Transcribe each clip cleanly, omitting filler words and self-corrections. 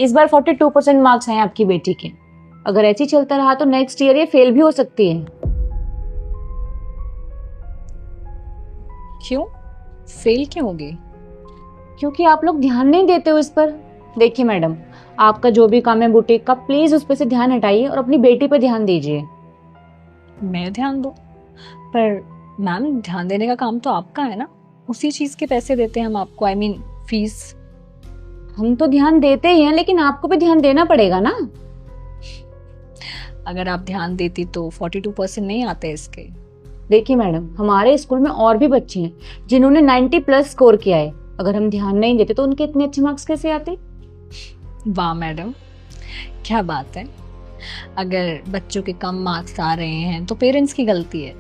इस बार 42% मार्क्स हैं आपकी बेटी के। अगर ऐसे ही चलता रहा तो नेक्स्ट ईयर ये फेल भी हो सकती है। क्यों? फेल क्यों होगी? क्योंकि आप लोग ध्यान नहीं देते हो इस पर। देखिए मैडम, आपका जो भी काम है बुटीक का, प्लीज उस पर से ध्यान हटाइए और अपनी बेटी पर ध्यान दीजिए। मैं ध्यान दूं? पर मैम, ध्यान देने का काम तो आपका है ना, उसी चीज के पैसे देते हैं हम आपको, आई मीन फीस। हम तो ध्यान देते ही हैं, लेकिन आपको भी ध्यान देना पड़ेगा ना। अगर आप ध्यान देती तो 42% नहीं आते इसके। देखिए मैडम, हमारे स्कूल में और भी बच्चे हैं जिन्होंने 90+ स्कोर किया है। अगर हम ध्यान नहीं देते तो उनके इतने अच्छे मार्क्स कैसे आते? वाह मैडम, क्या बात है। अगर बच्चों के कम मार्क्स आ रहे हैं तो पेरेंट्स की गलती है,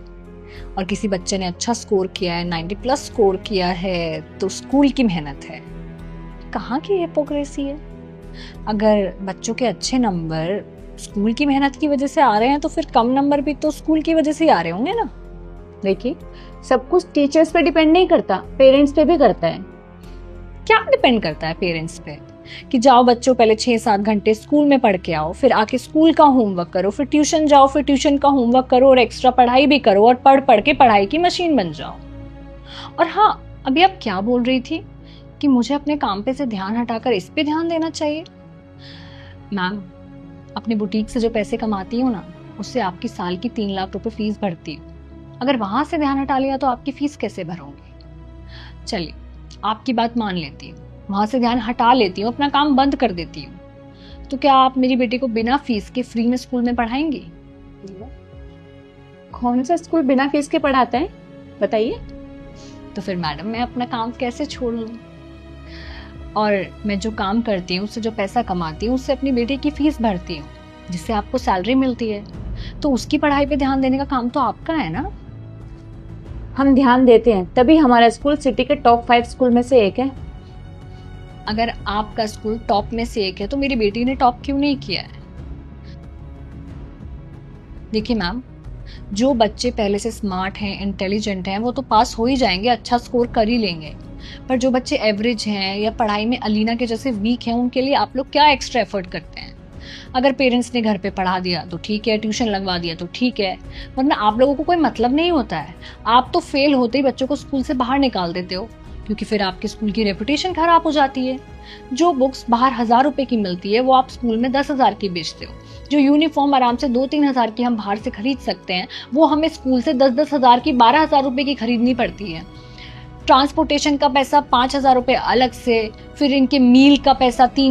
और किसी बच्चे ने अच्छा स्कोर किया है, 90+ स्कोर किया है, तो स्कूल की मेहनत है। कहाँ की हिपोक्रेसी है? अगर बच्चों के अच्छे नंबर स्कूल की मेहनत की वजह से आ रहे हैं तो फिर कम नंबर भी तो स्कूल की वजह से ही आ रहे होंगे ना। देखिए, सब कुछ टीचर्स पे डिपेंड नहीं करता, पेरेंट्स पे भी करता है। क्या डिपेंड करता है पेरेंट्स पे? कि जाओ बच्चों पहले 6-7 घंटे स्कूल में पढ़ के आओ, फिर आके स्कूल का होमवर्क करो, फिर ट्यूशन जाओ, फिर ट्यूशन का होमवर्क करो और एक्स्ट्रा पढ़ाई भी करो और पढ़ पढ़ के पढ़ाई की मशीन बन जाओ। और हाँ, अभी आप क्या बोल रही थी कि मुझे अपने काम पे से ध्यान हटाकर इस पे ध्यान देना चाहिए? मैम, अपने बुटीक से जो पैसे कमाती हूँ ना, उससे आपकी साल की 3 लाख रुपए फीस भरती हूँ। अगर वहां से ध्यान हटा लिया तो आपकी फीस कैसे भरोगे? चलिए, आपकी बात मान लेती हूँ, वहां से ध्यान हटा लेती हूँ, अपना काम बंद कर देती हूँ, तो क्या आप मेरी बेटी को बिना फीस के फ्री में स्कूल में पढ़ाएंगी? कौन सा स्कूल बिना फीस के पढ़ाता है, बताइए? तो फिर मैडम, मैं अपना काम कैसे छोड़ लूँ? और मैं जो काम करती हूँ, उससे जो पैसा कमाती हूँ, उससे अपनी बेटी की फीस भरती हूँ, जिससे आपको सैलरी मिलती है, तो उसकी पढ़ाई पे ध्यान देने का काम तो आपका है ना। हम ध्यान देते हैं, तभी हमारा स्कूल सिटी के टॉप 5 स्कूल में से एक है। अगर आपका स्कूल टॉप में से एक है तो मेरी बेटी ने टॉप क्यों नहीं किया है? देखिए मैम, जो बच्चे पहले से स्मार्ट हैं, इंटेलिजेंट हैं, वो तो पास हो ही जाएंगे, अच्छा स्कोर कर ही लेंगे। पर जो बच्चे एवरेज हैं या पढ़ाई में अलीना के जैसे वीक हैं, उनके लिए आप लोग क्या एक्स्ट्रा एफर्ट करते हैं? अगर पेरेंट्स ने घर पे पढ़ा दिया तो ठीक है, ट्यूशन लगवा दिया तो ठीक है, वरना आप लोगों को कोई मतलब नहीं होता है। आप तो फेल होते ही बच्चों को स्कूल से बाहर निकाल देते हो, क्योंकि फिर आपके स्कूल की रेपुटेशन खराब हो जाती है। जो बुक्स बाहर 1000 रुपए की मिलती है, वो आप स्कूल में 10,000 की बेचते हो। जो यूनिफॉर्म आराम से 2-3 हजार की हम बाहर से खरीद सकते हैं, वो हमें स्कूल से 10-10 हजार की, 12,000 रुपए की खरीदनी पड़ती है। ट्रांसपोर्टेशन का पैसा 5,000 रुपए अलग से, फिर इनके मील का पैसा 3